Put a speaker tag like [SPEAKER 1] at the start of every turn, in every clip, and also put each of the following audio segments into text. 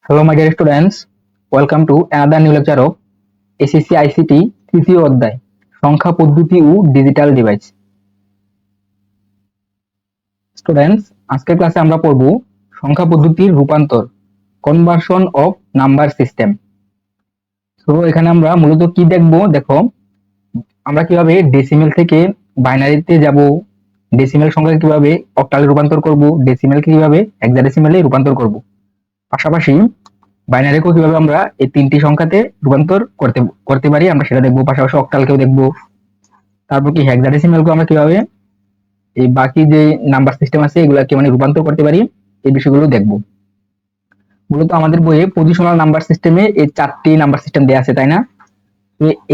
[SPEAKER 1] Hello, my dear students. Welcome to another new lecture of SSC ICT তৃতীয় অধ্যায় সংখ্যা পদ্ধতি ও ডিজিটাল ডিভাইস। স্টুডেন্টস, আজকের ক্লাসে আমরা পড়ব সংখ্যা পদ্ধতির রূপান্তর, কনভার্সন অফ নাম্বার সিস্টেম। তো এখানে আমরা মূলত কি দেখব, দেখো আমরা কিভাবে ডেসিমেল থেকে বাইনারিতে যাব, ডেসিমেল সংখ্যাকে কিভাবে অক্টালে রূপান্তর করব, ডেসিমেলকে কিভাবে হেক্সাডেসিমেলে রূপান্তর করব, পাশাপাশি বাইনারিকেও কিভাবে আমরা এই তিনটি সংখ্যাতে রূপান্তর করতে পারি আমরা সেটা দেখবো, পাশাপাশি অক্টালকেও দেখবো। তারপর কি হেক্সাডেসিমালকেও আমরা কিভাবে এই বাকি যে নাম্বার সিস্টেম আছে এগুলাকে মানে রূপান্তর করতে পারি, এই বিষয়গুলো দেখবো। মূলত আমাদের বইয়ে পজিশনাল নাম্বার সিস্টেমে এই চারটি নাম্বার সিস্টেম দেওয়া আছে, তাই না?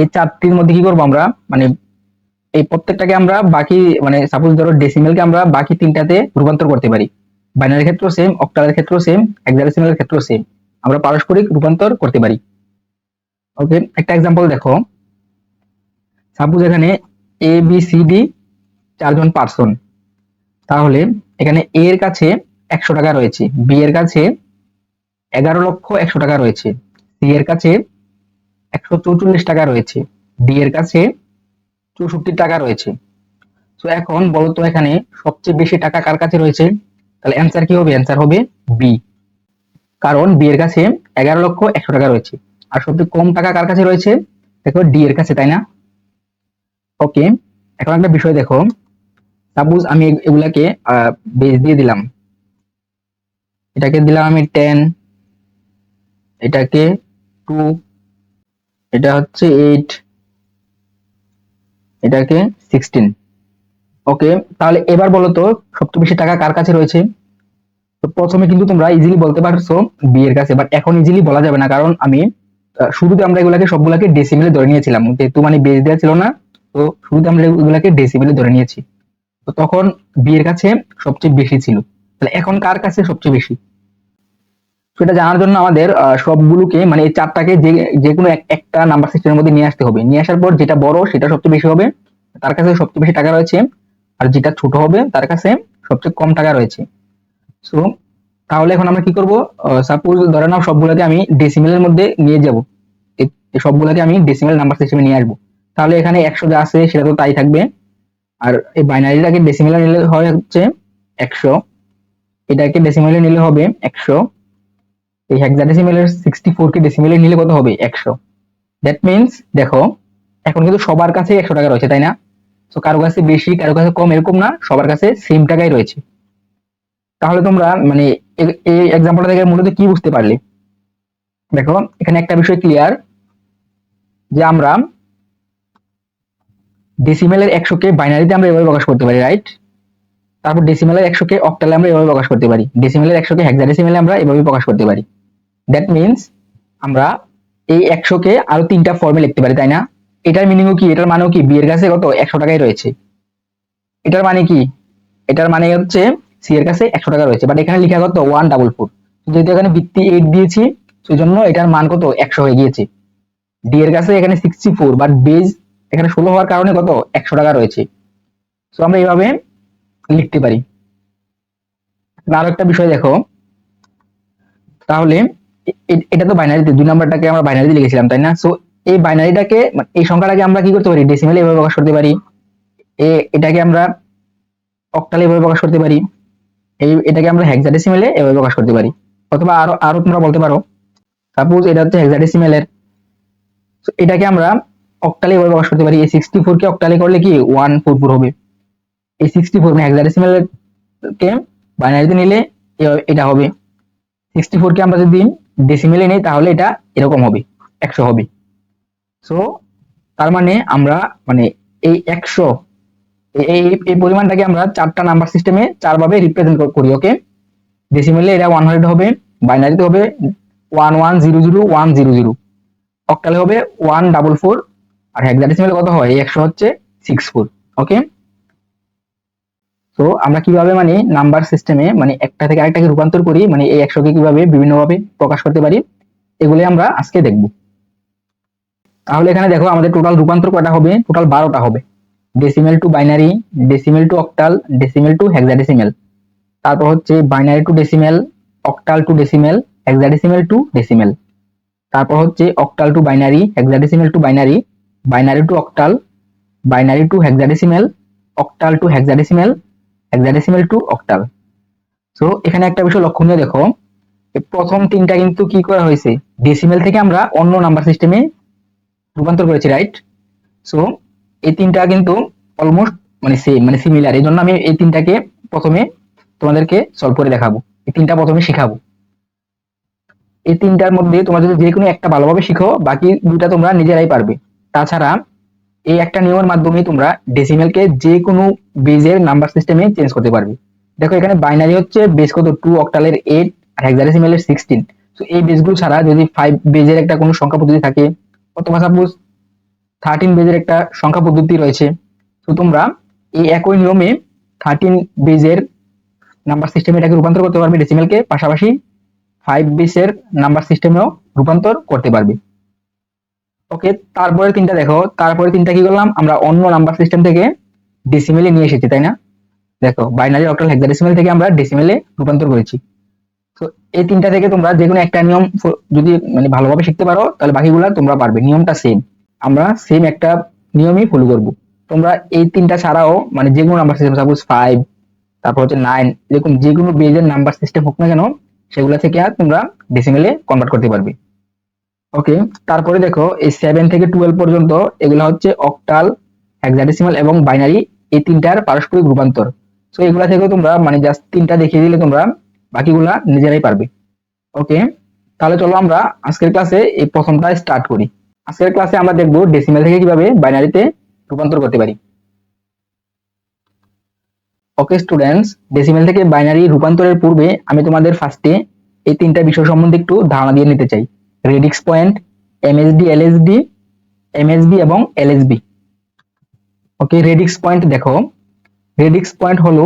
[SPEAKER 1] এই চারটির মধ্যে কি করবো আমরা, মানে এই প্রত্যেকটাকে আমরা বাকি মানে সাপোজ ধরো ডেসিমেলকে আমরা বাকি তিনটাতে রূপান্তর করতে পারি। বাইনারির ক্ষেত্রেও সেম, অক্টালের ক্ষেত্রেও সেম, হেক্সাডেসিমালের ক্ষেত্রেও সেম, আমরা পারস্পরিক রূপান্তর করতে পারি। ওকে, একটা एग्जांपल দেখো। সাপোজ এখানে এ বি সি ডি চারজন পারসন, তাহলে এখানে এ এর কাছে 100 টাকা রয়েছে, বি এর কাছে 11,100,000 টাকা রয়েছে, সি এর কাছে 144 টাকা রয়েছে, ডি এর কাছে 64 টাকা রয়েছে। তো এখন বলতো এখানে সবচেয়ে বেশি টাকা কার কাছে রয়েছে? তাহলে অ্যানসার কি হবে? অ্যানসার হবে বি, কারণ বি এর কাছে 11,100,000 টাকা রয়েছে। আর সবচেয়ে কম টাকা কার কাছে রয়েছে? দেখো ডি এর কাছে, তাই না? ওকে, এখন একটা বিষয় দেখো, সাপোজ আমি এগুলাকে বেস দিয়ে দিলাম, এটাকে দিলাম আমি 10, এটাকে 2, এটা হচ্ছে 8, এটাকে 16। ওকে, তাহলে এবার বলো তো সবচেয়ে বেশি টাকা কার কাছে রয়েছে? তো প্রথমে কিন্তু তোমরা ইজিলি বলতে পারছো বি এর কাছে, বাট এখন ইজিলি বলা যাবে না, কারণ আমি শুরুতে আমরা এগুলাকে সবগুলাকে ডেসিমেলে ধরে নিয়েছিলাম, যেহেতু মানে বেস দেওয়া ছিল না, তো শুরুতে আমরা এগুলাকে ডেসিমেলে ধরে নিয়েছি। তো তখন বি এর কাছে সবচেয়ে বেশি ছিল, তাহলে এখন কার কাছে সবচেয়ে বেশি? সেটা জানার জন্য আমাদের সবগুলোকে মানে এই চারটাকে যে কোনো একটা নাম্বার সিস্টেমের মধ্যে নিয়ে আসতে হবে। নিয়ে আসার পর যেটা বড় সেটা সবচেয়ে বেশি হবে, তার কাছে সবচেয়ে বেশি টাকা রয়েছে, আর যেটা ছোট হবে তার কাছে সবচেয়ে কম টাকা রয়েছে। সো তাহলে এখন আমরা কি করব, সাপোজ ধরে নাও সবগুলোকে আমি ডেসিমেলের মধ্যে নিয়ে যাব, এই সবগুলোকে আমি ডেসিমেল নাম্বার সিস্টেমে নিয়ে আসবো। তাহলে এখানে 100 যা আছে সেটা তো তাই থাকবে, আর এই বাইনারিটাকে ডেসিমেলে নিলে হয় হচ্ছে 100, এটাকে ডেসিমেলে নিলে হবে 100, এই হেক্সাডেসিমেলের 64 কে ডেসিমেলে নিলে কত হবে? 100। দ্যাট মিন্স দেখো এখন কিন্তু সবার কাছে 100 টাকা রয়েছে, তাই না? তো কারো কাছে বেশি কারো কাছে কম এরকম না, সবার কাছে সেম টাকাই রয়েছে। তাহলে তোমরা মানে এই एग्जांपलটা থেকে মূলত কি বুঝতে পারলে? দেখো এখানে একটা বিষয় ক্লিয়ার, যে আমরা ডেসিমেলের 100 কে বাইনারিতে আমরা এভাবে প্রকাশ করতে পারি, রাইট? তারপর ডেসিমেলের 100 কে অক্টালে আমরা এভাবে প্রকাশ করতে পারি, ডেসিমেলের 100 কে হেক্সাডেসিমেলে আমরা এভাবে প্রকাশ করতে পারি। দ্যাট মিন্স আমরা এই 100 কে আরো তিনটা ফর্মে লিখতে পারি, তাই না? এটার মিনিংও কি, এটার মানেও কি বি এর কাছে কত 100 টাকাই রয়েছে। এটার মানে কি, এটার মানে হচ্ছে সি এর কাছে 100 টাকা রয়েছে, বাট এখানে লেখা কত 144, যেহেতু এখানে ভিত্তি 8 দিয়েছি সেজন্য এটার মান কত 100 হয়ে গিয়েছে। ডি এর কাছে এখানে 64, বাট বেজ এখানে 16 হওয়ার কারণে কত 100 টাকা রয়েছে। সো আমরা এইভাবে লিখতে পারি। আরো একটা বিষয় দেখো, তাহলে এটা তো বাইনারিতে, 2 নাম্বারটাকে আমরা বাইনারিতে লিখেছিলাম, তাই না? সো এই বাইনারিটাকে এই সংখ্যাটাকে আমরা কি করতে পারি? ডেসিমেলে এভাবে প্রকাশ করতে পারি, এটাকে আমরা অক্টালে এভাবে প্রকাশ করতে পারি, এটাকে আমরা হেক্সাডেসিমেলে এভাবে প্রকাশ করতে পারি। অথবা আরো আরো তোমরা বলতে পারো, সাপোজ এটা হচ্ছে হেক্সাডেসিমেলের, তো এটাকে আমরা অক্টালে এভাবে প্রকাশ করতে পারি। এই 64 কে অক্টালে করলে কি 144 হবে। এই 64 মানে হেক্সাডেসিমেল কে বাইনারিতে নিলে এটা হবে। 64 কে আমরা যদি ডেসিমেলে নেই তাহলে এটা এরকম হবে, 100 হবে। সো তার মানে আমরা মানে এই 100 এই এই পরিমাণটাকে আমরা চারটা নাম্বার সিস্টেমে চার ভাবে রিপ্রেজেন্ট করি। ওকে, ডেসিমেলে এটা 100 হবে, বাইনারিতে হবে 1100,100, অক্টালে হবে 144, আর হেক্সাডেসিমেলে কত হয়? 100 হচ্ছে 64। ওকে, তো আমরা কিভাবে মানে নাম্বার সিস্টেমে মানে একটা থেকে আরেকটাকে রূপান্তর করি, মানে এই 100 কে কিভাবে বিভিন্ন ভাবে প্রকাশ করতে পারি, এগুলো আমরা আজকে দেখব। তাহলে এখানে দেখো আমাদের টোটাল রূপান্তর কয়টা হবে? টোটাল 12টা হবে। Decimal two binary, decimal two octal, decimal two hexadecimal, তারপর হচ্ছে binary two decimal, octal two decimal, hexadecimal two decimal. তারপর হচ্ছে octal two binary, hexadecimal two binary, binary two octal, binary two hexadecimal, octal two hexadecimal, hexadecimal two octal. So এখানে একটা বিষয় লক্ষণীয় দেখো, প্রথম তিনটা কিন্তু কি করা হয়েছে, ডেসিমেল থেকে আমরা অন্য নাম্বার সিস্টেমে রূপান্তর করেছি, রাইট? সো এই তিনটা কিন্তু অলমোস্ট মানে সেম, মানে সিমিলার। এই জন্য আমি এই তিনটাকে প্রথমে তোমাদেরকে সলভ করে দেখাবো, এই তিনটা প্রথমে শিখাবো। এই তিনটার মধ্যে তোমরা যদি যে কোনো একটা ভালোভাবে শিখো, বাকি দুটা তোমরা নিজেরাই পারবে। তাছাড়া এই একটা নিয়মের মাধ্যমে তোমরা ডেসিমেলকে যে কোনো বেজের নাম্বার সিস্টেমে চেঞ্জ করতে পারবে। দেখো এখানে বাইনারি হচ্ছে বেস কত 2, অক্টালের 8 আর হেক্সাডেসিমেলের 16। তো এই বেসগুলো ছাড়া যদি 5 বেজের একটা কোনো সংখ্যা পদ্ধতি থাকে, অথবা সাপোজ 13 বেজের একটা সংখ্যা পদ্ধতি রয়েছে, তো তোমরা এই একই নিয়মে 13 বেজের নাম্বার সিস্টেমে এটাকে রূপান্তর করতে পারবে ডেসিমেলকে, পাশাপাশি 5 বেসের নাম্বার সিস্টেমেও রূপান্তর করতে পারবে। ওকে, তারপরে তিনটা দেখো, তারপরে তিনটা কি করলাম, আমরা অন্য নাম্বার সিস্টেম থেকে ডেসিমেলে নিয়ে এসেছি, তাই না? দেখো বাইনারি, অক্টাল, হেক্সাডেসিমেল থেকে আমরা ডেসিমেলে রূপান্তর করেছি। তো এই তিনটা থেকে তোমরা যে কোনো একটা নিয়ম যদি মানে ভালোভাবে শিখতে পারো, তাহলে বাকিগুলা তোমরা পারবে। নিয়মটা সেম, আমরা সেম একটা নিয়মই ফলো করব। তোমরা এই তিনটা ছাড়াও মানে যে কোনো নাম্বার সিস্টেম, সাপোজ 5, তারপর হচ্ছে 9, যে কোনো বেজের নাম্বার সিস্টেম হোক না কেন, সেগুলা থেকে তোমরা ডেসিমেলে কনভার্ট করতে পারবে। ওকে, তারপরে দেখো এই 7 থেকে 12 পর্যন্ত এগুলা হচ্ছে অক্টাল, হেক্সাডেসিমাল এবং বাইনারি, এই তিনটার পারস্পরিক রূপান্তর। সো এগুলা থেকে তোমরা মানে জাস্ট তিনটা দেখিয়ে দিলে তোমরা বাকিগুলা নিজেরাই পারবে। ওকে, তাহলে চলো আমরা আজকের ক্লাসে এই প্রথমটা স্টার্ট করি। আজকের ক্লাসে আমরা দেখবো ডেসিমেল থেকে কিভাবে বাইনারিতে রূপান্তর করতে পারি। ওকে স্টুডেন্টস, ডেসিমেল থেকে বাইনারি রূপান্তরের পূর্বে আমি তোমাদের ফার্স্টে এই তিনটা বিষয় সম্বন্ধে একটু ধারণা দিয়ে নিতে চাই। Radix point, MSD, LSD, MSB এবং এলএসবি। ওকে, রেডিক্স পয়েন্ট দেখো, রেডিক্স পয়েন্ট হলো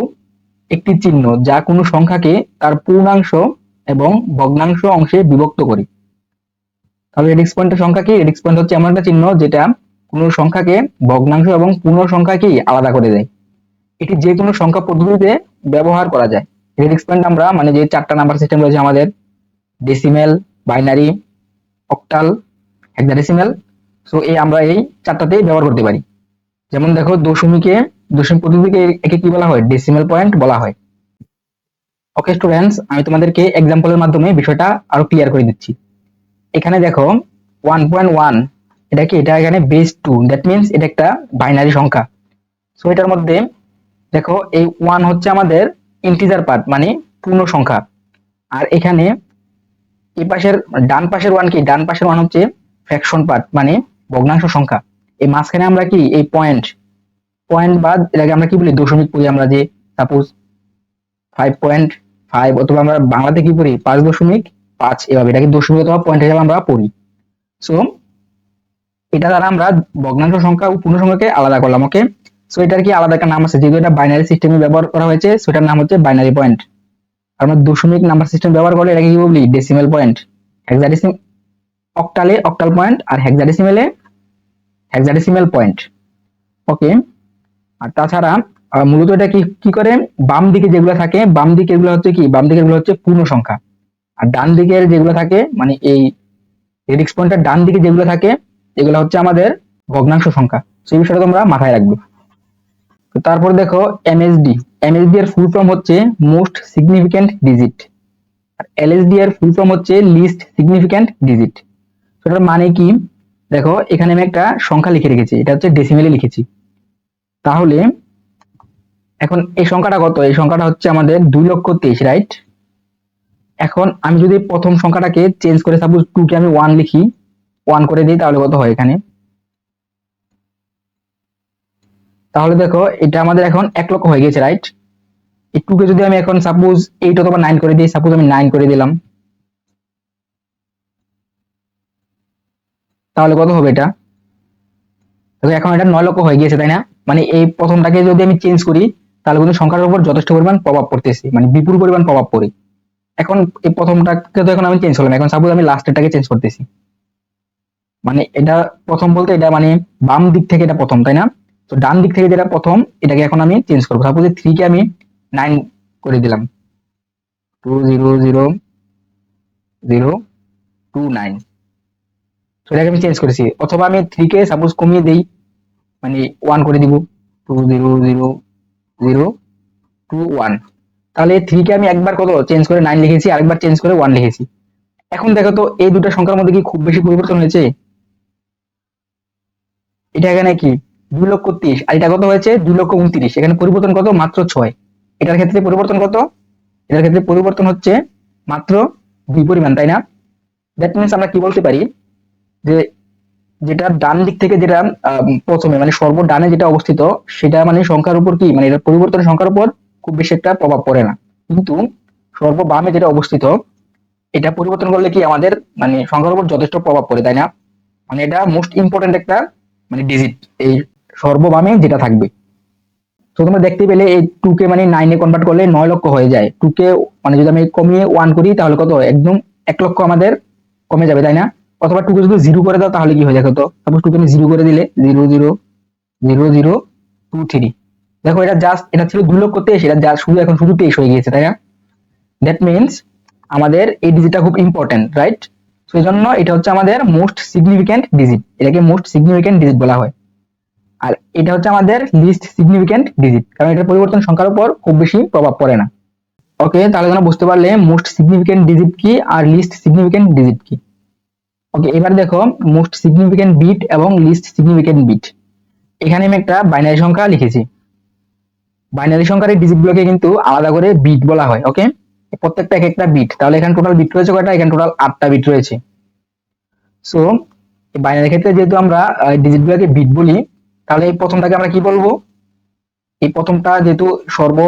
[SPEAKER 1] একটি চিহ্ন যা কোনো সংখ্যাকে তার পূর্ণাংশ এবং ভগ্নাংশ অংশে বিভক্ত করে। তাহলে রেডিক্স পয়েন্টের সংখ্যা কি? রেডিক্স পয়েন্ট হচ্ছে এমন একটা চিহ্ন যেটা কোনো সংখ্যাকে ভগ্নাংশ এবং পূর্ণ সংখ্যাকেই আলাদা করে দেয়। এটি যে কোনো সংখ্যা পদ্ধতিতে ব্যবহার করা যায়। রেডিক্স পয়েন্ট আমরা মানে যে চারটা নাম্বার সিস্টেম রয়েছে আমাদের, decimal, binary, octal, hexadecimal, so আমরা এই চারটাতেই ব্যবহার করতে পারি। যেমন দেখো দশমিক পদ্ধতিকে একে কি বলা হয়? ডেসিমেল পয়েন্ট বলা হয়। ওকে স্টুডেন্টস, আমি তোমাদেরকে এক্সাম্পলের মাধ্যমে বিষয়টা আরো ক্লিয়ার করে দিচ্ছি। এখানে দেখো 1.1, এটা কি? এটা এখানে বেস 2, দ্যাট মিনস এটা একটা বাইনারি সংখ্যা। সো এটার মধ্যে দেখো এই 1 হচ্ছে আমাদের ইন্টিজার পার্ট মানে পূর্ণ সংখ্যা, আর এখানে এই পাশের ডান পাশের 1 কি? ডান পাশের 1 হচ্ছে ফ্র্যাকশন পার্ট মানে ভগ্নাংশ সংখ্যা। এই মাঝখানে আমরা কি এই পয়েন্ট বাদ এটাকে আমরা কি বলি? দশমিক বলি আমরা, যে সাপোজ 5.5, অথবা আমরা বাংলাতে কি পড়ি 5.5, এভাবে এটাকে দশমিক অথবা পয়েন্ট হিসেবে আমরা পড়ি। সো এটা দ্বারা আমরা ভগ্নাংশ সংখ্যা ও পূর্ণ সংখ্যাকে আলাদা করলাম। ওকে, সো এটার কি আলাদা একটা নাম আছে, যেহেতু এটা বাইনারি সিস্টেমে ব্যবহার করা হয়েছে, সেটার নাম হচ্ছে বাইনারি পয়েন্ট। আর আমরা দশমিক নাম্বার সিস্টেম ব্যবহার করলে এটাকে কি বলি? Decimal point. হেক্সাডেসিমেল, অক্টালে অক্টাল পয়েন্ট, আর হেক্সাডেসিমেলে হেক্সাডেসিমেল পয়েন্ট। ওকে, আর তাছাড়া মূলত এটা কি কি করে, বাম দিকে যেগুলো থাকে, বাম দিকে এগুলো হচ্ছে কি? বাম দিকে এগুলো হচ্ছে পূর্ণ সংখ্যা, আর ডান দিকের যেগুলো থাকে মানে এই রেডিক্স পয়েন্টের ডান দিকে যেগুলো থাকে এগুলো হচ্ছে আমাদের ভগ্নাংশ সংখ্যা। সেই বিষয়টা তোমরা মাথায় রাখবে। তো তারপর দেখো এমএসডি, এমএসডি এর ফুল ফর্ম হচ্ছে মোস্ট সিগনিফিক্যান্ট ডিজিট, আর এলএসডি এর ফুল ফর্ম হচ্ছে লিস্ট সিগনিফিক্যান্ট ডিজিট। সেটার মানে কি? দেখো এখানে আমি একটা সংখ্যা লিখে রেখেছি, এটা হচ্ছে ডেসিমেলে লিখেছি। তাহলে এখন এই সংখ্যাটা কত? এই সংখ্যাটা হচ্ছে আমাদের 2,23,000, রাইট? এখন আমি যদি প্রথম সংখ্যাটাকে চেঞ্জ করে সাপোজ 2 কে আমি 1 লিখি, 1 করে দিই, তাহলে কত হয় এখানে? তাহলে দেখো এটা আমাদের এখন 1,00,000 হয়ে গেছে, রাইট? এই 2 কে যদি আমি এখন সাপোজ 8 অথবা 9 করে দিই, সাপোজ আমি 9 করে দিলাম, তাহলে কত হবে এটা? দেখো এখন এটা 9,00,000 হয়ে গিয়েছে, তাই না? মানে এই প্রথমটাকে যদি আমি চেঞ্জ করি, তাহলে কিন্তু সংখ্যার উপর যথেষ্ট পরিমাণ প্রভাব পড়তেছে, মানে বিপুল পরিমাণ প্রভাব পড়ে। এখন এই প্রথমটাকে তো এখন আমি চেঞ্জ করলাম, এখন সাপোজ আমি লাস্টেরটাকে চেঞ্জ করতেছি, মানে এটা প্রথম বলতে এটা মানে বাম দিক থেকে এটা প্রথম, তাই না? তো ডান দিক থেকে যেটা প্রথম এটাকে এখন আমি চেঞ্জ করবো। সাপোজ 3 কে আমি 9 করে দিলাম, 200, 029। তো এটাকে আমি চেঞ্জ করেছি, অথবা আমি 3 কে সাপোজ কমিয়ে দেই, মানে 1 করে দিব, 2000021। তাহলে 3 কে আমি একবার কত চেঞ্জ করে 9 লিখেছি, আরেকবার চেঞ্জ করে 1 লিখেছি। এখন দেখো তো এই দুটো সংখ্যার মধ্যে কি খুব বেশি পরিবর্তন হয়েছে? এটা এখানে কি 2,30,000 আর এটা কত হয়েছে 2,29,000, এখানে পরিবর্তন কত মাত্র 6। এটার ক্ষেত্রে পরিবর্তন কত? এটার ক্ষেত্রে পরিবর্তন হচ্ছে মাত্র 2 পরিমাণ, তাই না? দ্যাট মিন্স আমরা কি বলতে পারি যে যেটা ডান দিক থেকে যেটা প্রথমে মানে সর্বডানে যেটা অবস্থিত, সেটা মানে সংখ্যার উপর কি মানে এটার পরিবর্তনের সংখ্যার উপর খুব বেশি একটা প্রভাব পড়ে না। কিন্তু সর্ববামে যেটা অবস্থিত, এটা পরিবর্তন করলে কি আমাদের মানে সংখ্যার উপর যথেষ্ট প্রভাব পড়ে, তাই না? মানে এটা মোস্ট ইম্পর্টেন্ট একটা মানে ডিজিট, এই সর্ববামে যেটা থাকবে। তো তোমরা দেখতে পেলে এই 2 কে মানে 9 এ কনভার্ট করলে 9 লক্ষ হয়ে যায়। 2 কে মানে যদি আমি কমিয়ে 1 করি তাহলে কত একদম 1 লক্ষ আমাদের কমে যাবে, তাই না? অথবা 2 কে যদি 0 করে দাও তাহলে কি হয়ে যায় কত? সাপোজ 2 কে আমি 0 করে দিলে 0,000,023। দেখো এটা জাস্ট এটা ছিল 2,23,000, এটা যা শুধু এখন শুধু 23 হয়ে গিয়েছে, তাই না? দ্যাট মিন্স আমাদের এই ডিজিটটা খুব ইম্পর্টেন্ট, রাইট? তো এই জন্য এটা হচ্ছে আমাদের মোস্ট সিগনিফিক্যান্ট ডিজিট, এটাকে মোস্ট সিগনিফিক্যান্ট ডিজিট বলা হয়। আর এটা হচ্ছে আমাদের লিস্ট সিগনিফিক্যান্ট ডিজিট, কারণ এটার পরিবর্তন সংখ্যার উপর খুব বেশি প্রভাব পড়ে না। ওকে, তাহলে তোমরা বুঝতে পারলে মোস্ট সিগনিফিক্যান্ট ডিজিট কি আর লিস্ট সিগনিফিক্যান্ট ডিজিট কি। ওকে, এবার দেখো মোস্ট সিগনিফিক্যান্ট বিট এবং লিস্ট সিগনিফিক্যান্ট বিট। এখানে আমি একটা বাইনারি সংখ্যা লিখেছি। বাইনারি সংখ্যার এই ডিজিট গুলোকে কিন্তু আলাদা করে বিট বলা হয়। ওকে, প্রত্যেকটা এক একটা বিট। তাহলে এখানে টোটাল বিট রয়েছে কয়টা? এখানে টোটাল 8টা বিট রয়েছে। সো বাইনারি ক্ষেত্রে যেহেতু আমরা ডিজিট গুলোকে বিট বলি, তাহলে এই প্রথমটাকে আমরা কি বলবো? এই প্রথমটা যেহেতু সর্ব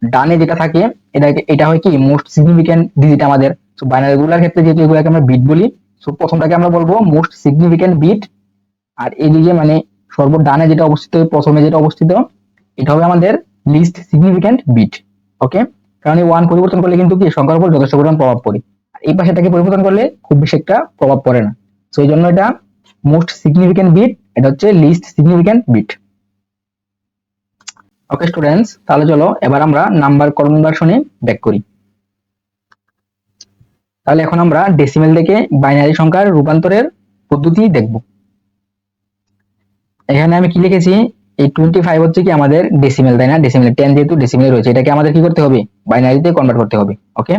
[SPEAKER 1] ডানে যেটা থাকে, এটা হয় কি মোস্ট সিগনিফিক্যান্ট ডিজিট আমাদের। সো বাইনারি গুলোর ক্ষেত্রে যেহেতু এগুলোকে আমরা বিট বলি, সো প্রথমটাকে আমরা বলবো মোস্ট সিগনিফিক্যান্ট বিট। আর এদিকে মানে সর্ব ডানে যেটা অবস্থিত, প্রথমে যেটা অবস্থিত, এটা হবে আমাদের লিস্ট সিগনিফিক্যান্ট বিট। ওকে, কারণ এই 1 পরিবর্তন করলে কিন্তু কি সংখ্যার উপর যথেষ্ট পরিমাণ প্রভাব পড়ে, আর এই পাশেটাকে পরিবর্তন করলে খুব বেশি একটা প্রভাব পড়ে না। সো এই জন্য এটা মোস্ট সিগনিফিক্যান্ট বিট, এটা হচ্ছে least significant bit. Okay students, তাহলে চলো এবার আমরা নাম্বার কনভার্সনে ব্যাক করি। তাহলে এখন আমরা ডেসিমেল থেকে বাইনারি সংখ্যার রূপান্তরের পদ্ধতি দেখব। এখানে আমি কি লিখেছি, এই 25 হচ্ছে কি আমাদের ডেসিমেল, তাই না? ডেসিমেল 10 যেহেতু ডেসিমেলে রয়েছে, এটাকে আমাদের কি করতে হবে? বাইনারিতে কনভার্ট করতে হবে। ওকে,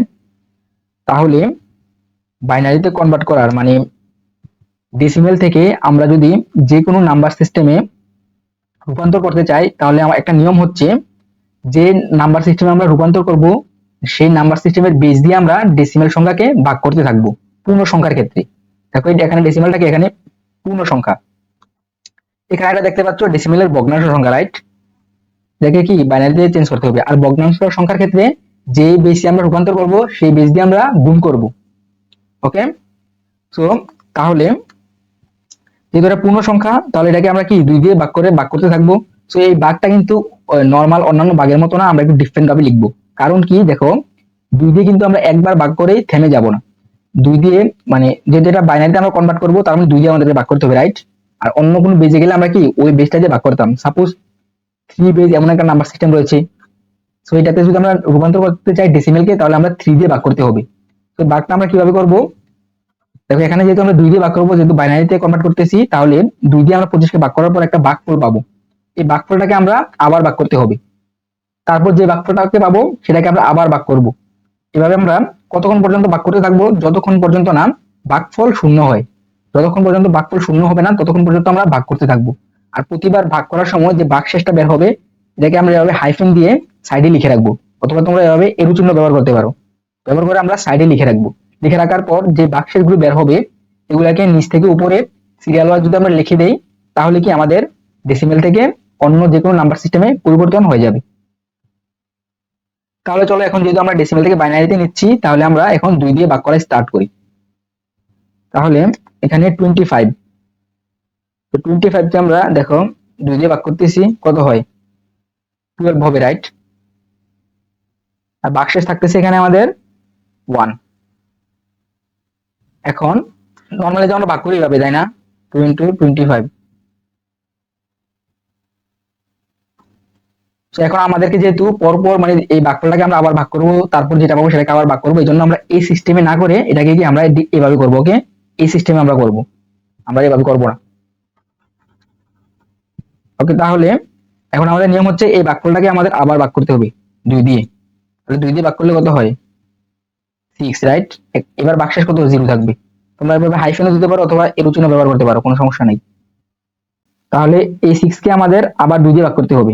[SPEAKER 1] তাহলে বাইনারিতে কনভার্ট করার মানে ডেসিমেল থেকে আমরা যদি যে কোনো নাম্বার সিস্টেমে রূপান্তর করতে চাই, তাহলে আমার একটা নিয়ম হচ্ছে যে নাম্বার সিস্টেমে আমরা রূপান্তর করব, সেই নাম্বার সিস্টেমের বেস দিয়ে আমরা ডেসিমেল সংখ্যাকে ভাগ করতে থাকবো পূর্ণ সংখ্যার ক্ষেত্রে। দেখো এখানে ডেসিমেলটাকে এখানে পূর্ণ সংখ্যা, এখানে এটা দেখতে পাচ্ছ ডেসিমেলের ভগ্নাংশ সংখ্যা, রাইট? এটাকে কি বাইনারিতে চেঞ্জ করতে হবে। আর ভগ্নাংশ সংখ্যার ক্ষেত্রে যে বেসে আমরা রূপান্তর করব সেই বেস দিয়ে আমরা গুণ করব। ওকে, সো তাহলে যেহেতু এটা পূর্ণ সংখ্যা, তাহলে এটাকে আমরা কি 2 দিয়ে ভাগ করতে থাকবো। সো এই ভাগটা কিন্তু নরমাল অন্যান্য ভাগের মতো না, আমরা একটু ডিফারেন্ট ভাবে লিখবো। কারণ কি দেখো, 2 দিয়ে কিন্তু আমরা একবার ভাগ করেই থেমে যাব না। 2 দিয়ে মানে যেহেতু এটা বাইনারিতে আমরা কনভার্ট করবো, তার মানে 2 দিয়ে আমাদেরকে ভাগ করতে হবে, রাইট? আর অন্য কোনো বেজে গেলে আমরা কি ওই বেসটা দিয়ে ভাগ করতাম। সাপোজ 3 বেজ এমন একটা নাম্বার সিস্টেম রয়েছে, সো এটাতে যদি আমরা রূপান্তর করতে চাই ডেসিমেলকে, তাহলে আমরা 3 দিয়ে ভাগ করতে হবে। তো ভাগটা আমরা কিভাবে করব? দেখো এখানে যেহেতু আমরা 2 দিয়ে ভাগ করবো, যেহেতু বাইনারিতে কনভার্ট করতেছি, তাহলে 2 দিয়ে আমরা 25 কে ভাগ করার পর একটা ভাগফল পাবো। এই ভাগফলটাকে আমরা আবার ভাগ করতে হবে, তারপর যে ভাগফলটাকে পাবো সেটাকে আমরা আবার ভাগ করব। এভাবে আমরা কতক্ষণ পর্যন্ত ভাগ করতে থাকবো? যতক্ষণ পর্যন্ত না ভাগফল শূন্য হয়। যতক্ষণ পর্যন্ত ভাগফল শূন্য হবে না, ততক্ষণ পর্যন্ত আমরা ভাগ করতে থাকবো। আর প্রতিবার ভাগ করার সময় যে ভাগশেষটা বের হবে, এটাকে আমরা এভাবে হাইফেন দিয়ে সাইডে লিখে রাখবো, অথবা তোমরা এভাবে এরো চিহ্ন ব্যবহার করতে পারো। ব্যবহার করে আমরা সাইডে লিখে রাখবো। লিখে রাখার পর যে বাক্সের বের হবে, এগুলাকে নিচ থেকে উপরে সিরিয়াল ওয়াইজ যদি আমরা লিখে দেই, তাহলে কি আমাদের ডেসিমেল থেকে অন্য যে কোনো নাম্বার সিস্টেমে পরিবর্তন হয়ে যাবে। তাহলে চলো এখন যেহেতু আমরা ডেসিমেল থেকে বাইনারিতে নিচ্ছি, তাহলে আমরা এখন 2 দিয়ে ভাগ করা স্টার্ট করি। তাহলে এখানে 25, তো 25 কে আমরা দেখো 2 দিয়ে ভাগ করতেছি, কত হয়? 12 হবে, রাইট? আর বাক্সেস থাকতেছে এখানে আমাদের 1। এখন নরমালি যে আমরা ভাগ করি এভাবে, তাই না? 2 × 25। তো এখন আমাদেরকে যেহেতু পরপর মানে এই ভাগফলটাকে আমরা আবার ভাগ করব, তারপর যেটা পাবো সেটাকে আবার ভাগ করবো, এই জন্য আমরা এই সিস্টেমে না করে এটাকে কি আমরা এভাবে করবো। ওকে, এই সিস্টেমে আমরা করব, আমরা এভাবে করবো না। ওকে, তাহলে এখন আমাদের নিয়ম হচ্ছে এই ভাগফলটাকে আমাদের আবার ভাগ করতে হবে 2 দিয়ে। তাহলে 2 দিয়ে ভাগ করলে কত হয়? 6, রাইট? এবার ভাগশেষ কত? 0 থাকবে। তোমরা এভাবে হাইফেনও দিতে পারো অথবা এরো চিহ্ন ব্যবহার করতে পারো, কোনো সমস্যা নেই। তাহলে এই 6 কে আমাদের আবার 2 দিয়ে ভাগ করতে হবে।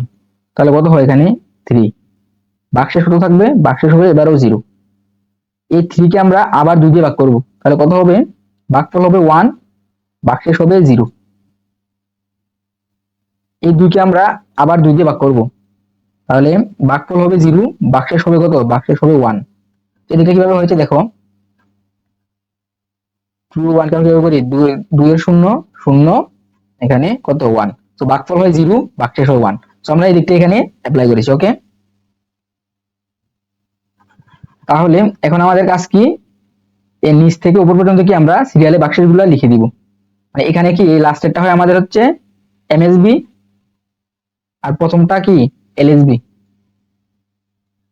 [SPEAKER 1] তাহলে কত হয় এখানে? 3। ভাগশেষ কত থাকবে? ভাগশেষ হবে এবারও 0। এই 3 কে আমরা আবার 2 দিয়ে ভাগ করব, তাহলে কত হবে? ভাগফল হবে 1, ভাগশেষ হবে 0। এই 2 কে আমরা আবার 2 দিয়ে ভাগ করব, তাহলে ভাগফল হবে 0, ভাগশেষ হবে কত? ভাগশেষ হবে 1। এদিকে কিভাবে হয়েছে দেখো, 2 1 কে আমরা কিভাবে করি? 2 এর 0 0, এখানে কত? 1। তো ভাগফল হয় 0, ভাগশেষ হয় 1। তো আমরা এই দিকটা এখানে অ্যাপ্লাই করেছি। ওকে, তাহলে এখন আমাদের কাজ কি? এর নিচ থেকে উপর পর্যন্ত কি আমরা সিরিয়ালে ভাগশেষগুলো লিখে দিব। মানে এখানে কি এই লাস্টেরটা হয় আমাদের হচ্ছে এমএসবি, আর প্রথমটা কি? এলএসবি।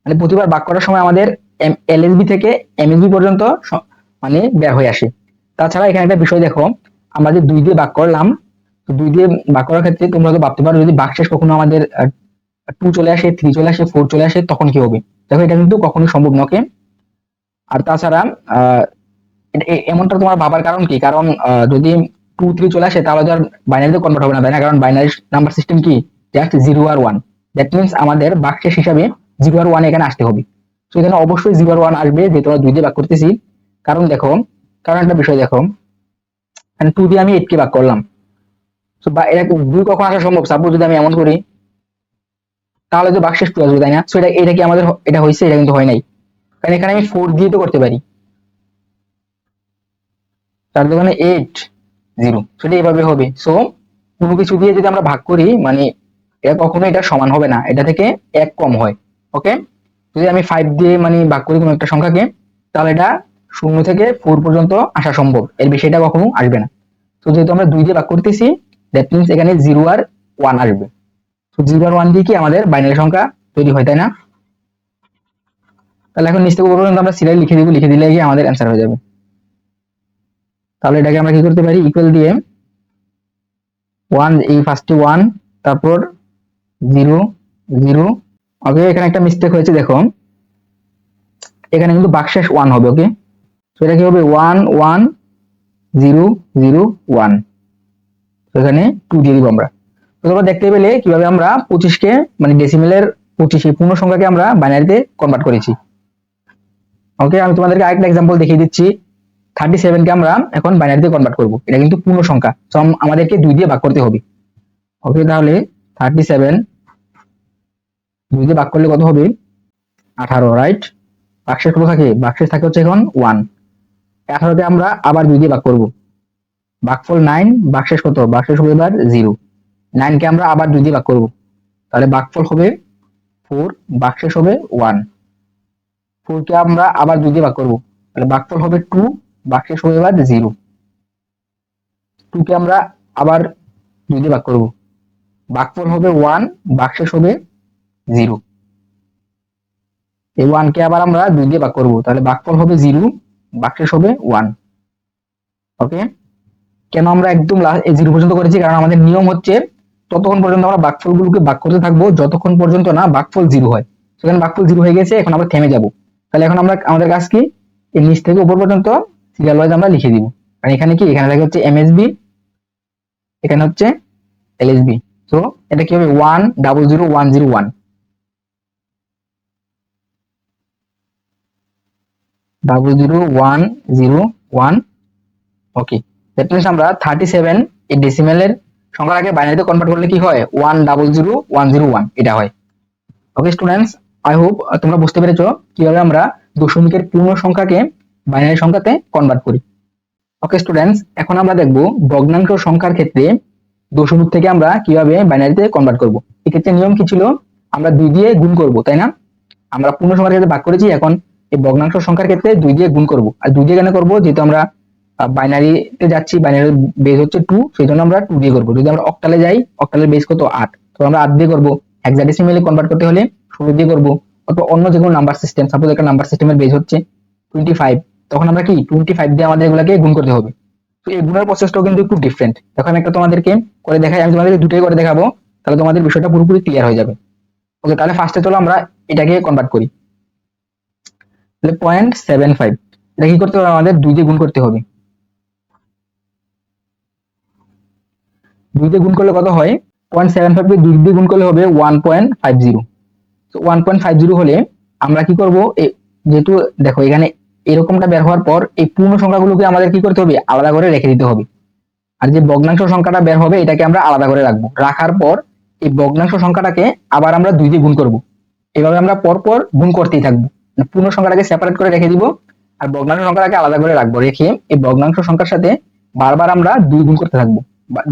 [SPEAKER 1] মানে প্রতিবার ভাগ করার সময় আমাদের এলএসবি থেকে এমএসবি পর্যন্ত মানে বের হয়ে আসে। তাছাড়া এখানে একটা বিষয় দেখো, আমরা যে 2 দিয়ে ভাগ করলাম, তো 2 দিয়ে ভাগ করার ক্ষেত্রে তোমরা তো ভাবতে পারো যদি ভাগশেষ কখনো আমাদের 2 চলে আসে, 3 চলে আসে, 4 চলে আসে, তখন কি হবে? দেখো এটা কিন্তু কখনোই সম্ভব নয়। ওকে, আর তাছাড়া এমনটা তোমার ভাবার কারণ কি? কারণ যদি 2 3 চলে আসে তাহলে তো আর বাইনারিতে কনভার্ট হবে না, তাই না? কারণ বাইনারি নাম্বার সিস্টেম কি? জাস্ট 0 আর 1। দ্যাট মিন্স আমাদের ভাগশেষ হিসাবে 0 আর 1 এখানে আসতে হবে। তো এখানে অবশ্যই 0 আর 1 আসবে, যেহেতু আমরা 2 দিয়ে ভাগ করতেছি। কারণ দেখো, কারণ একটা বিষয় দেখো, মানে 2 দিয়ে আমি 8 কে ভাগ করলাম, তো বা এটা 2 কখন আসা সম্ভব? সাপোজ যদি আমি এমন করি, তাহলে তো ভাগশেষ 2 আসবে, তাই না? তো এটা কি আমাদের এটা হয়েছে? এটা কিন্তু হয় নাই, কারণ এখানে আমি 4 দিয়ে তো করতে পারি। তার দোকানে 8 0, সেটা এভাবে হবে। সো কোনো কিছু দিয়ে যদি আমরা ভাগ করি, মানে এটা কখনো এটা সমান হবে না, এটা থেকে 1 কম হয়। ওকে, যদি আমি 5 দিয়ে মানে ভাগ করি কোনো একটা সংখ্যাকে, তাহলে এটা 0 থেকে 4 পর্যন্ত আসা সম্ভব, এর বেশি এটা কখনো আসবে না। তো যেহেতু আমরা 2 দিয়ে ভাগ করতেছি, দ্যাট মিন্স এখানে 0 আর 1 আসবে। তো 0 আর 1 দিয়ে কি আমাদের বাইনারি সংখ্যা তৈরি হয়, তাই না? তাহলে এখন নিচ থেকে উপর পর্যন্ত আমরা সিরিয়াল লিখে দিব, লিখে দিলে কি আমাদের অ্যান্সার হয়ে যাবে। তাহলে এটাকে আমরা কি করতে পারি? ইকুয়াল দিয়ে 1, এই ফার্স্টে 1, তারপর 0 0। ওকে, এখানে একটা মিস্টেক হয়েছে দেখো, এখানে কিন্তু ভাগশেষ 1 হবে। ওকে, তো এটা কি হবে? 1 1 0 0 1। তো এখানে 2 দিয়ে দিব আমরা। তো তোমরা দেখতে পেলে কিভাবে আমরা 25 কে মানে ডেসিমেলের 25 এই পূর্ণ সংখ্যাকে আমরা বাইনারিতে কনভার্ট করেছি। ওকে, আমি তোমাদেরকে আরেকটা एग्जांपल দেখিয়ে দিচ্ছি। 37 কে আমরা এখন বাইনারিতে কনভার্ট করব, এটা কিন্তু পূর্ণ সংখ্যা, তো আমাদেরকে 2 দিয়ে ভাগ করতে হবে। ওকে, তাহলে 37 2 দিয়ে ভাগ করলে কত হবে? 18, রাইট? ভাগশেষ কত থাকে? ভাগশেষ থাকে হচ্ছে এখন 1। 18 কে আমরা আবার 2 দিয়ে ভাগ করব, ভাগফল 9, ভাগশেষ কত? ভাগশেষ হবে এবার 0। 9 কে আমরা আবার 2 দিয়ে ভাগ করব, তাহলে ভাগফল হবে 4, ভাগশেষ হবে 1। 4 কে আমরা আবার 2 দিয়ে ভাগ করব, তাহলে ভাগফল হবে 2, ভাগশেষ হবে এবার 0। 2 কে আমরা আবার 2 দিয়ে ভাগ করব, ভাগফল হবে 1, ভাগশেষ হবে 0। এই 1 কে আবার আমরা 2 দিয়ে ভাগ করব, তাহলে ভাগফল হবে 0, ভাগশেষ হবে 1। ওকে, কেন আমরা একদম এই 0 পর্যন্ত করেছি? কারণ আমাদের নিয়ম হচ্ছে ততক্ষণ পর্যন্ত আমরা ভাগফলগুলোকে ভাগ করতে থাকবো যতক্ষণ পর্যন্ত না ভাগফল 0 হয়। সেখানে ভাগফল 0 হয়ে গেছে, এখন আমরা থেমে যাব। তাহলে এখন আমরা আমাদের কাজ কি? এর নিচ থেকে উপর পর্যন্ত সিরিয়াল ওয়াইজ আমরা লিখে দিব। আর এখানে কি? এখানে থাকে হচ্ছে এমএসবি, এখানে হচ্ছে এলএসবি। তো এটা কি হবে? 1 0 0 1 0 1 0 1 0 1। ওকে, দ্যাট মিন্স আমরা 37 এই ডেসিমেলের সংখ্যাটাকে বাইনারিতে কনভার্ট করলে কি হয়? 1 0 0 1 0 1 এটা হয়। ওকে স্টুডেন্টস, আই হোপ তোমরা বুঝতে পেরেছো কিভাবে আমরা দশমিকের পূর্ণ সংখ্যাকে বাইনারি সংখ্যাতে কনভার্ট করি। ওকে স্টুডেন্টস, এখন আমরা দেখব ভগ্নাংশ সংখ্যার ক্ষেত্রে দশমিক থেকে আমরা কিভাবে বাইনারিতে কনভার্ট করব। এক্ষেত্রে নিয়ম কি ছিল? আমরা 2 দিয়ে গুণ করব, তাই না? আমরা পূর্ণ সংখ্যার ক্ষেত্রে ভাগ করেছি, এখন এই ভগ্নাংশ সংখ্যার ক্ষেত্রে 2 দিয়ে গুণ করব। আর 2 দিয়ে কেন করব? যেহেতু আমরা বাইনারিতে যাচ্ছি, বাইনারির বেস হচ্ছে 2, সেই জন্য আমরা 2 দিয়ে করব। যদি আমরা অক্টালে যাই, অক্টালের বেস কত? 8, তো আমরা 8 দিয়ে করব। হেক্সাডেসিমেলে কনভার্ট করতে হলে 16 দিয়ে করব, অথবা অন্য যে কোনো নাম্বার সিস্টেম, সাপোজ একটা নাম্বার সিস্টেমের বেস হচ্ছে 25, তখন আমরা কি 25 দিয়ে আমাদের এগুলাকে গুণ করতে হবে। তো এই গুণের প্রসেসটাও কিন্তু একটু ডিফারেন্ট। এখন আমি একটা তোমাদেরকে করে দেখাই, আমি তোমাদের দুটোই করে দেখাবো, তাহলে তোমাদের বিষয়টা পুরোপুরি ক্লিয়ার হয়ে যাবে। ওকে, তাহলে ফার্স্টে চলো আমরা এটাকে কনভার্ট করি। তাহলে 0.75 এটা কি করতে হবে, আমাদের 2 দিয়ে গুণ করতে হবে। 2 দিয়ে গুণ করলে কত হয়, 0.75 কে 2 দিয়ে গুণ করলে হবে 1.50। তো 1.50 হলে আমরা কি করব, যেহেতু দেখো এখানে এরকমটা বের হওয়ার পর এই পূর্ণ সংখ্যাগুলোকে আমাদের কি করতে হবে, আলাদা করে রেখে দিতে হবে। আর যে ভগ্নাংশ সংখ্যাটা বের হবে এটাকে আমরা আলাদা করে রাখবো। রাখার পর এই ভগ্নাংশ সংখ্যাটাকে আবার আমরা 2 দিয়ে গুণ করব। এভাবে আমরা পর পর গুণ করতেই থাকবো, পূর্ণ সংখ্যাটাকে সেপারেট করে রেখে দিব আর ভগ্নাংশ সংখ্যাটাকে আলাদা করে রাখবো। রেখে এই ভগ্নাংশ সংখ্যার সাথে বারবার আমরা 2 গুণ করতে থাকবো।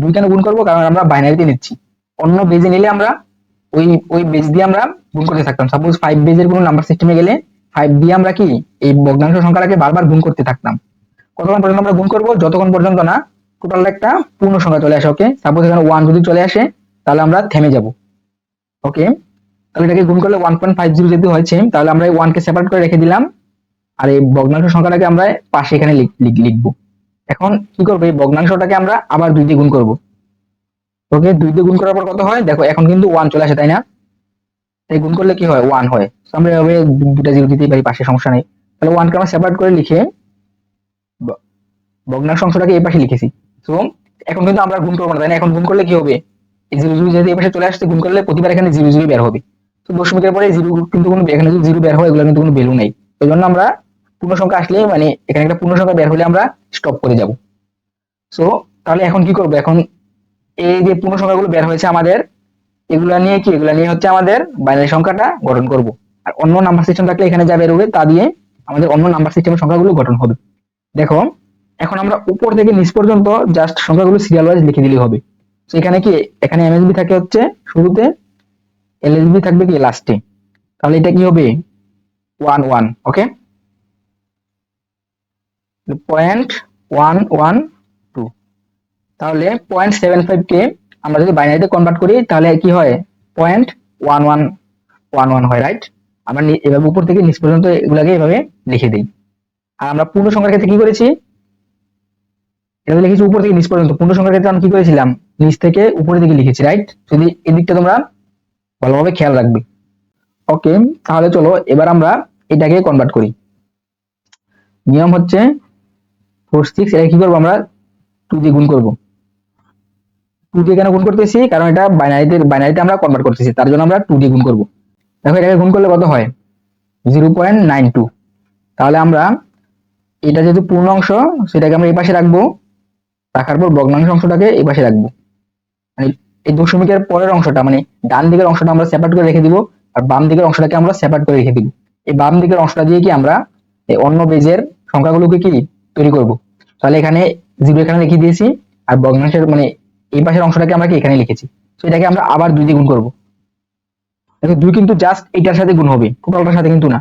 [SPEAKER 1] 2 কেন গুণ করবো, কারণ আমরা বাইনারিতে নিচ্ছি। অন্য বেজে নিলে আমরা ওই ওই বেজ দিয়ে আমরা গুণ করতে থাকতাম। সাপোজ 5 বেজের কোনো নাম্বার সিস্টেমে গেলে 5 দিয়ে আমরা কি এই ভগ্নাংশ সংখ্যাটাকে বারবার গুণ করতে থাকতাম। কতক্ষণ পর্যন্ত আমরা গুণ করবো, যতক্ষণ পর্যন্ত না টোটাল একটা পূর্ণ সংখ্যা চলে আসে। ওকে, সাপোজ এখানে 1 যদি চলে আসে তাহলে আমরা থেমে যাব। ওকে, তাহলে এটাকে গুণ করলে 1.50 যদি হয়েছে, তাহলে আমরা এই 1 কে সেপারেট করে রেখে দিলাম আর এই ভগ্নাংশ সংখ্যাটাকে আমরা পাশে এখানে লিখবো। এখন কি করবো, এই ভগ্নাংশটাকে আমরা আবার 2 দিয়ে গুণ করবো। ওকে, 2 দিয়ে গুণ করার পর কত হয় দেখো, এখন কিন্তু 1 চলে আসে, তাই না? তাই গুণ করলে কি হয়, 1 হয়। তো আমরা এভাবে দুটা জিরো দিতেই পারি পাশে, সমস্যা নেই। তাহলে 1 কে আমরা সেপারেট করে লিখে ভগ্নাংশ অংশটাকে এই পাশে লিখেছি। তো এখন কিন্তু আমরা গুণ করবো না, তাই না? এখন গুণ করলে কি হবে, এই জিরো জিরো যেহেতু এই পাশে চলে আসছে, গুণ করলে প্রতিবার এখানে জিরো জিরো বের হবে। তো দশমিকের পরে জিরো কিন্তু কোনো, এখানে যদি জিরো বের হয় এগুলো কিন্তু কোনো ভ্যালু নেই। ওই জন্য আমরা পূর্ণ সংখ্যা আসলে মানে এখানে একটা পূর্ণ সংখ্যা বের হলে আমরা স্টপ করে যাব। সো তাহলে এখন কি করবো, এখন এই যে পূর্ণ সংখ্যাগুলো বের হয়েছে আমাদের, এগুলা নিয়ে কি, এগুলা নিয়ে হচ্ছে আমাদের বাইনারি সংখ্যাটা গঠন করব। আর অন্য নাম্বার সিস্টেম থাকলে এখানে যা বের হবে তা দিয়ে আমাদের অন্য নাম্বার সিস্টেমের সংখ্যাগুলো গঠন হবে। দেখো এখন আমরা উপর থেকে নিচ পর্যন্ত জাস্ট সংখ্যাগুলো সিরিয়াল ওয়াইজ লিখে দিলেই হবে। তো এখানে কি, এখানে এমএসবি থাকে হচ্ছে শুরুতে, এলএসবি থাকবে কি লাস্টে। তাহলে এটা কি হবে 1 1। ওকে, 0.112। তাহলে 0.75 কে আমরা যদি বাইনারিতে কনভার্ট করি তাহলে কি হয়, 0.1111 হয়, রাইট? আমরা এভাবে উপর থেকে নিচ পর্যন্ত এগুলাকে এভাবে লিখে দিই। আর আমরা পূর্ণ সংখ্যার ক্ষেত্রে কি করেছি, এটা লিখেছি উপর থেকে নিচ পর্যন্ত। পূর্ণ সংখ্যার ক্ষেত্রে আমরা কি করেছিলাম, নিচ থেকে উপরের দিকে লিখেছি, রাইট? যদি এদিকটা তোমরা ভালোভাবে খেয়াল রাখবে। ওকে, তাহলে চলো এবার আমরা এটাকে কনভার্ট করি। নিয়ম হচ্ছে 46, এটা কি করবো আমরা 2 দিয়ে গুণ করবো। 2 দিয়ে কেন গুণ করতেছি, কারণ এটা বাইনারিতে আমরা কনভার্ট করতেছি, তার জন্য আমরা 2 দিয়ে গুণ করবো। দেখো এটাকে গুণ করলে কত হয়, 0.92। তাহলে আমরা এটা যেহেতু পূর্ণ অংশ, সেটাকে আমরা এই পাশে রাখবো, রাখার পর ভগ্নাংশ অংশটাকে এই পাশে রাখবো। মানে এই দশমিকের পরের অংশটা, মানে ডান দিকের অংশটা আমরা সেপারেট করে রেখে দিব, আর বাম দিকের অংশটাকে আমরা সেপারেট করে রেখে দিব। এই বাম দিকের অংশটা দিয়ে কি আমরা এই অন্য বেজের সংখ্যাগুলোকে কি তৈরি করব। তাহলে এখানে 0 এখানে লিখে দিয়েছি, আর ভগ্নাংশের মানে এই পাশের অংশটাকে আমরা কি এখানে লিখেছি। তো এটাকে আমরা আবার 2 দিয়ে গুণ করব। দেখো 2 কিন্তু জাস্ট এটার সাথে গুণ হবে, টোটালটার সাথে কিন্তু না।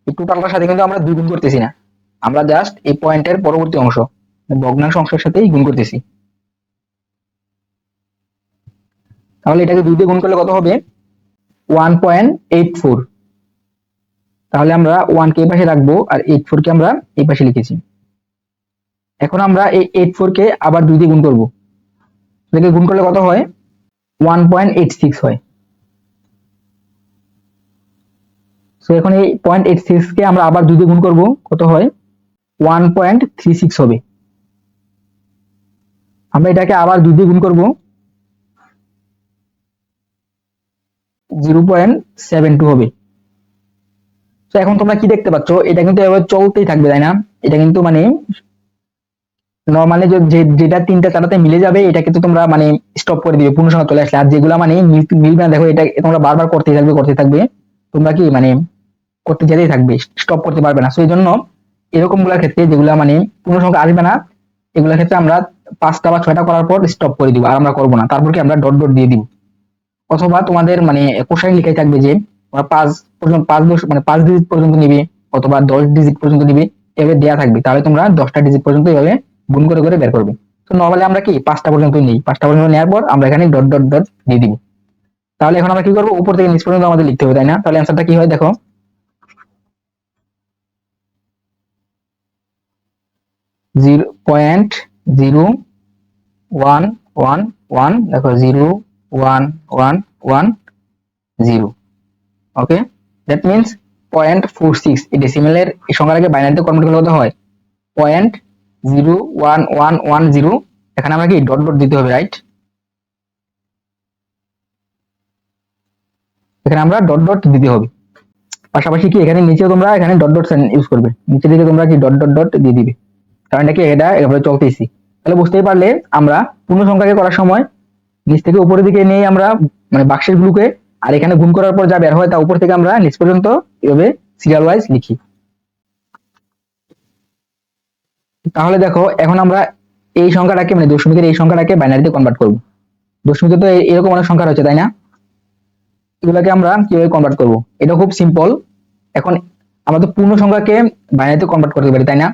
[SPEAKER 1] এই টোটালটার সাথে কিন্তু আমরা 2 গুণ করতেছি না, আমরা জাস্ট এই পয়েন্টের পরবর্তী অংশ ভগ্নাংশ অংশের সাথেই গুণ করতেছি। তাহলে এটাকে 2 দিয়ে গুণ করলে কত হবে, 1.84। তাহলে আমরা 1 কে এই পাশে রাখবো আর 84 কে আমরা এই পাশে লিখেছি। এখন আমরা এই 84 কে আবার 2 দিয়ে গুণ করব। এটাকে গুণ করলে কত হয়, 1.86 হয়। সো এখন এই 0.86 কে আমরা আবার 2 দিয়ে গুণ করব, কত হয়, 1.36 হবে। আমরা এটাকে আবার 2 দিয়ে গুণ করব, 0.72 হবে। তো এখন তোমরা কি দেখতে পাচ্ছ, এটা কিন্তু এভাবে চলতেই থাকবে, তাই না? এটা কিন্তু মানে নরমালি যেটা 3টা 4টাতে মিলে যাবে এটাকে তো তোমরা মানে স্টপ করে দিবে পূর্ণ সংখ্যা চলে আসলে। আর যেগুলা মানে মিলবে না, দেখো এটা তোমরা বারবার করতেই থাকবে, তোমরা কি মানে করতে যেতেই থাকবে, স্টপ করতে পারবে না। সো এই জন্য এরকম গুলার ক্ষেত্রে যেগুলা মানে পূর্ণ সংখ্যা আসবে না, এগুলোর ক্ষেত্রে আমরা 5টা বা 6টা করার পর স্টপ করে দিব, আর আমরা করবো না। তারপর কি আমরা ডট ডট দিয়ে দিব, অথবা তোমাদের মানে কোশ্চেন লিখাই থাকবে যে 5 পর্যন্ত 5 ডিজিট পর্যন্ত নিবে, অথবা 10 ডিজিট পর্যন্ত নিবে, এভাবে দেয়া থাকবে। তাহলে তোমরা 10টা ডিজিট পর্যন্ত এভাবে গুণ করে করে বের করবে। তো নরমালি আমরা কি 5টা পর্যন্ত নিই, 5টা পর্যন্ত নেওয়ার পর আমরা এখানে ডট ডট ডট দিয়ে দিব। তাহলে এখন আমরা কি করবো, উপর থেকে নিচ পর্যন্ত আমাদের লিখতে হবে, তাই না? তাহলে অ্যান্সারটা কি হয় দেখো, 0.0111, দেখো 0.1110। ওকে, দ্যাট মিনস 0.46। এই ডেসিমেলের এই সংখ্যাটাকে বাইনারিতে কনভার্ট করলে কত হয়, 0.01110। এখানে আমরা কি ডট ডট দিতে হবে, রাইট? এখানে আমরা ডট ডট দিতে হবে। পাশাপাশি কি এখানে নিচেও তোমরা এখানে ডট ডট সাইন ইউজ করবে, নিচে দিকে তোমরা কি ডট ডট ডট দিয়ে দিবে, কারণ এটা কি এটা এভাবে চলতেছি। তাহলে বুঝতেই পারলে আমরা পূর্ণ সংখ্যাকে করার সময় নিচ থেকে উপরের দিকে নিয়ে আমরা মানে বাক্সের গুলোকে, আর এখানে গুণ করার পর যা বের হয় তা উপর থেকে আমরা নিচ পর্যন্ত এভাবে সিরিয়াল ওয়াইজ লিখি। তাহলে দেখো এখন আমরা এই সংখ্যাটাকে মানে দশমিকের এই সংখ্যাটাকে বাইনারিতে কনভার্ট করব। দশমিকে তো এরকম অনেক সংখ্যা রয়েছে, তাই না? এগুলোকে আমরা কিভাবে কনভার্ট করব, এটা খুব সিম্পল। এখন আমরা তো পূর্ণ সংখ্যাকে বাইনারিতে কনভার্ট করতে পারি, তাই না?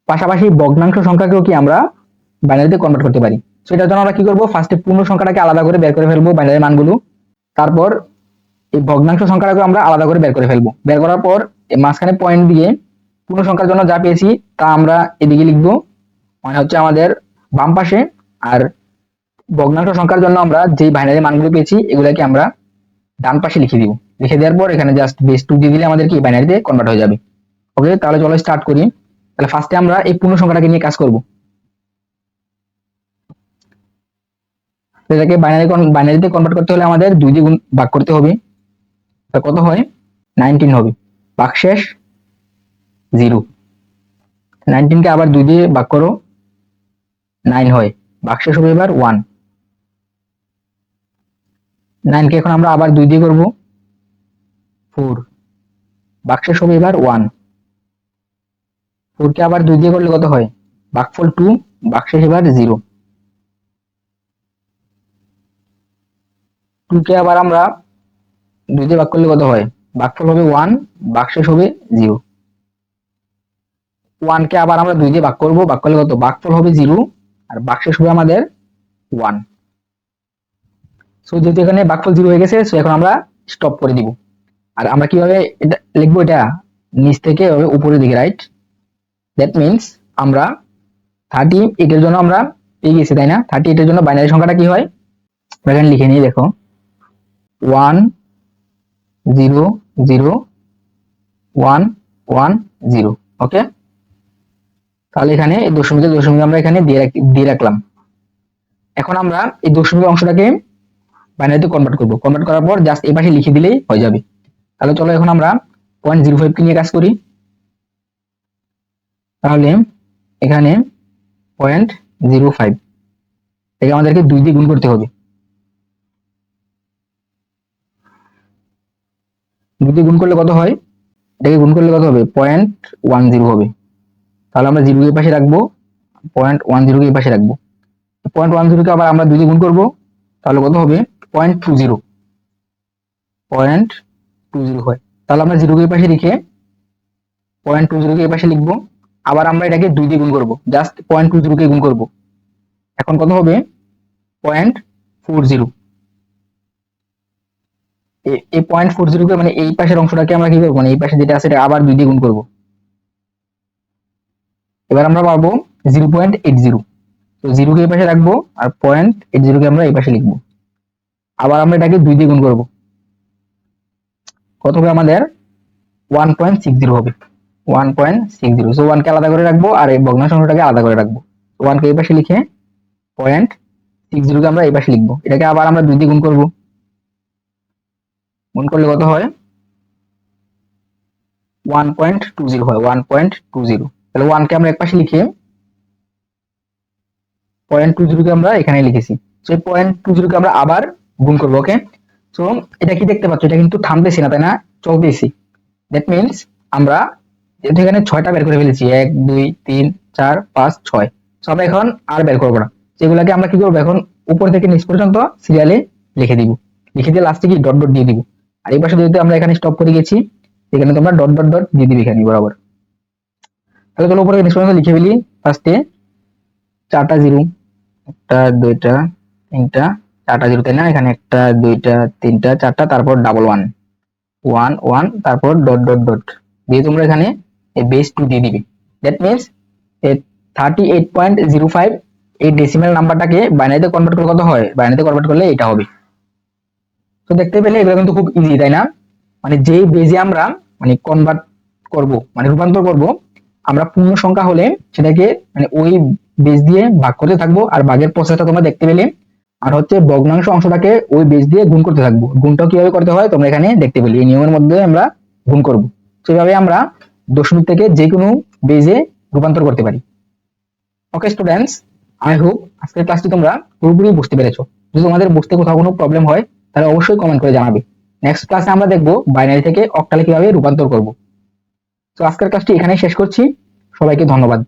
[SPEAKER 1] পাশাপাশি ভগ্নাংশ সংখ্যাকেও কি আমরা বাইনারিতে কনভার্ট করতে পারি। সো এটার জন্য আমরা কি করব, ফার্স্টে পূর্ণ সংখ্যাটাকে আলাদা করে বের করে ফেলবো বাইনারি মানগুলো, তারপর এই ভগ্নাংশ সংখ্যাটাকে আমরা আলাদা করে বের করে ফেলবো। বের করার পর এই মাঝখানে পয়েন্ট দিয়ে পূর্ণ সংখ্যার জন্য যা পেয়েছি তা আমরা এদিকে লিখবো, মানে হচ্ছে আমাদের বাম পাশে। আর ভগ্নাংশ সংখ্যার জন্য আমরা যেই বাইনারি মানগুলো পেয়েছি এগুলাকে আমরা ডান পাশে লিখে দিব। লিখে দেওয়ার পর এখানে জাস্ট বেস 2 দিয়ে দিলে আমাদের কি বাইনারিতে কনভার্ট হয়ে যাবে। ওকে, তাহলে চলো স্টার্ট করি। তাহলে ফার্স্টে আমরা এই পূর্ণ সংখ্যাটাকে নিয়ে কাজ করব। এটাকে বাইনারিতে কনভার্ট করতে হলে আমাদের 2 দিয়ে গুণ ভাগ করতে হবে। তা কত হয়, 19 হবে। ভাগশেষ 0। 19 কে আবার 2 দিয়ে ভাগ করো, 9 হয়। ভাগশেষ হবে এবার 1। 9 কে এখন আমরা আবার 2 দিয়ে করব, 4। ভাগশেষ হবে এবার 1। 4 কে আবার 2 দিয়ে করলে কত হয়, ভাগফল 2। ভাগশেষ এবার 0। 2 কে আবার আমরা 2 দিয়ে ভাগ করলে কত হয়, ভাগফল হবে 1। ভাগশেষ হবে 0। 1 কে আবার আমরা 2 দিয়ে ভাগ করব, ভাগ করলে কত, ভাগফল হবে 0 আর ভাগশেষ হবে আমাদের 1। সো যেহেতু এখানে ভাগফল 0 হয়ে গেছে, সো এখন আমরা স্টপ করে দিব। আর আমরা কিভাবে এটা লিখবো, এটা নিচ থেকে উপরের দিকে, রাইট? দ্যাট মিনস আমরা 38 এর জন্য আমরা পেয়ে গেছি, তাই না? 38 এর জন্য বাইনারি সংখ্যাটা কি হয়, এখানে লিখে নিই, দেখো 1 0 0 1 1 0। ওকে, তাহলে এখানে এই দশমিক আমরা এখানে দিয়ে রাখলাম। এখন আমরা এই দশমিক অংশটাকে বাইনারিতে কনভার্ট করব। কনভার্ট করার পর জাস্ট এই পাশে লিখে দিলেই হয়ে যাবে। তাহলে চলো এখন আমরা 0.05 কে নিয়ে কাজ করি। তাহলে এখানে 0.05 থেকে আমাদেরকে 2 দিয়ে গুণ করতে হবে। 2 দিয়ে গুণ করলে কত হয়, এটাকে গুণ করলে কত হবে, 0.10 হবে। তাহলে আমরা 0 এর পাশে রাখবো, 0.10 কে এই পাশে রাখবো। 0.10 কে আবার আমরা 2 দিয়ে গুণ করব, তাহলে কত হবে, 0.20। 0.20 হয়। তাহলে আমরা 0 কে এই পাশে রেখে 0.20 কে এই পাশে লিখবো। আবার আমরা এটাকে 2 দিয়ে গুণ করব, জাস্ট 0.20 কে গুণ করব। এখন কত হবে, 0.40। এই 0.40 কে মানে এই পাশের অংশটাকে আমরা কি করবো, মানে এই পাশে যেটা আছে এটা আবার 2 দিয়ে গুণ করব। এবার আমরা পাবো 0.80। তো 0 কে এই পাশে রাখবো আর 0.80 কে আমরা এই পাশে লিখবো। আবার আমরা এটাকে 2 দিয়ে গুণ করব, কত হবে আমাদের 1.60 হবে। 1.60। সো 1 কে আলাদা করে রাখবো আর এই ভগ্নাংশ অংশটাকে আলাদা করে রাখবো। 1 কে এই পাশে লিখে 0.60 কে আমরা এই পাশে লিখবো। এটাকে আবার আমরা 2 দিয়ে গুণ করব। গুণ করলে কত হয়, 1.20 হয়। 1.20। তাহলে 1 কে আমরা এক পাশে লিখে 0.20 কে আমরা এখানে লিখেছি। সো এই 0.20 কে আমরা আবার গুণ করব। ওকে, সো এটা কি দেখতে পাচ্ছ, এটা কিন্তু থামতেছি না, তাই না, চলতেছি। দ্যাট মিনস আমরা যেহেতু এখানে 6টা বের করে ফেলেছি, 1 2 3 4 5 6। সো আমরা এখন আর বের করবো না, সেগুলাকে আমরা কি করবো, এখন উপর থেকে নিচ পর্যন্ত সিরিয়ালে লিখে দিব। লিখে দিয়ে লাস্টে কি ডট ডট দিয়ে দিব। আর এই পাশে যেহেতু আমরা এখানে স্টপ করে গেছি, এখানে তোমরা ডট ডট ডট দিয়ে দিবে এখানে বরাবর। তাহলে চলো উপরে নিচ পর্যন্ত লিখে ফেলি। ফার্স্টে 4টা 0, 1টা 2টা 3টা 4টা জিরো, তাই না? এখানে 1টা 2টা 3টা 4টা, তারপর ডাবল 1 1 1, তারপর ডট ডট ডট দিয়ে তোমরা এখানে বেস 2 দিয়ে দিবে। দ্যাট মিনস 38.05 এই ডেসিমাল নাম্বারটাকে বাইনারিতে কনভার্ট করলে কত হয়? বাইনারিতে কনভার্ট করলে এটা হবে। তো দেখতে পেলে এগুলো কিন্তু খুব ইজি, তাই না? মানে যেই বেজে আমরা মানে কনভার্ট করব, মানে রূপান্তর করব, আমরা পূর্ণ সংখ্যা হলে সেটাকে মানে ওই বেজ দিয়ে ভাগ করতে থাকবো, আর ভাগের প্রসেসটা তোমরা দেখতে পেলে। আর হচ্ছে ভগ্নাংশ অংশটাকে ওই বেজ দিয়ে গুণ করতে থাকবো। গুণটা কিভাবে করতে হয় তোমরা এখানে দেখতে পেলে, এই নিয়মের মধ্যে আমরা গুণ করব। সেভাবে আমরা দশমিক থেকে যে কোনো বেজে রূপান্তর করতে পারি। ওকে স্টুডেন্টস, আই হোপ আজকের ক্লাসটি তোমরা পুরোপুরি বুঝতে পেরেছো। যদি তোমাদের বুঝতে কোথাও কোনো প্রবলেম হয় তাহলে অবশ্যই কমেন্ট করে জানাবে। নেক্সট ক্লাসে আমরা দেখবো বাইনারি থেকে অক্টালে কিভাবে রূপান্তর করব। তো আজকের ক্লাসটি এখানেই শেষ করছি। সবাইকে ধন্যবাদ।